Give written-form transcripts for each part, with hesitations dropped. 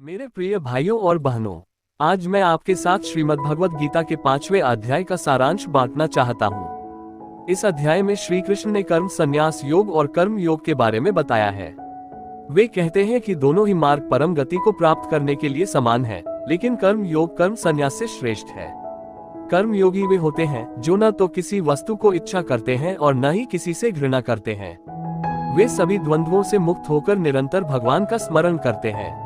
मेरे प्रिय भाइयों और बहनों, आज मैं आपके साथ श्रीमद् भगवद गीता के 5वें अध्याय का सारांश बांटना चाहता हूँ। इस अध्याय में श्री कृष्ण ने कर्म संन्यास योग और कर्म योग के बारे में बताया है। वे कहते हैं कि दोनों ही मार्ग परम गति को प्राप्त करने के लिए समान है, लेकिन कर्म योग कर्म संन्यास से श्रेष्ठ है। कर्म योगी वे होते हैं जो न तो किसी वस्तु को इच्छा करते हैं और न ही किसी से घृणा करते हैं। वे सभी द्वंद्वों से मुक्त होकर निरंतर भगवान का स्मरण करते हैं।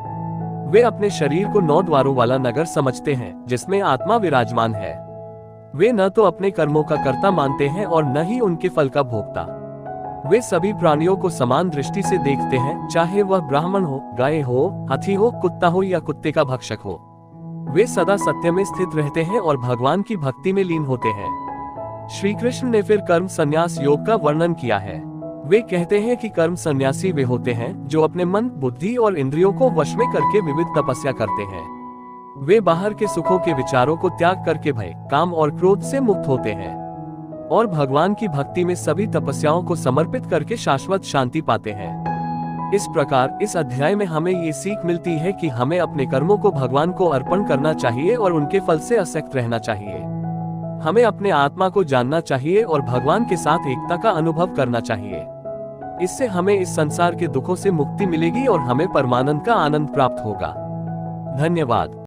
वे अपने शरीर को 9 द्वारों वाला नगर समझते हैं जिसमें आत्मा विराजमान है। वे न तो अपने कर्मों का कर्ता मानते हैं और न ही उनके फल का भोक्ता। वे सभी प्राणियों को समान दृष्टि से देखते हैं, चाहे वह ब्राह्मण हो, गाय हो, हाथी हो, कुत्ता हो या कुत्ते का भक्षक हो। वे सदा सत्य में स्थित रहते हैं और भगवान की भक्ति में लीन होते हैं। श्री कृष्ण ने फिर कर्म संन्यास योग का वर्णन किया है। वे कहते हैं कि कर्म सन्यासी वे होते हैं जो अपने मन, बुद्धि और इंद्रियों को वश में करके विविध तपस्या करते हैं। वे बाहर के सुखों के विचारों को त्याग करके भय, काम और क्रोध से मुक्त होते हैं और भगवान की भक्ति में सभी तपस्याओं को समर्पित करके शाश्वत शांति पाते हैं। इस प्रकार इस अध्याय में हमें ये सीख मिलती है कि हमें अपने कर्मों को भगवान को अर्पण करना चाहिए और उनके फल से आसक्त रहना चाहिए। हमें अपने आत्मा को जानना चाहिए और भगवान के साथ एकता का अनुभव करना चाहिए। इससे हमें इस संसार के दुखों से मुक्ति मिलेगी और हमें परमानंद का आनंद प्राप्त होगा। धन्यवाद।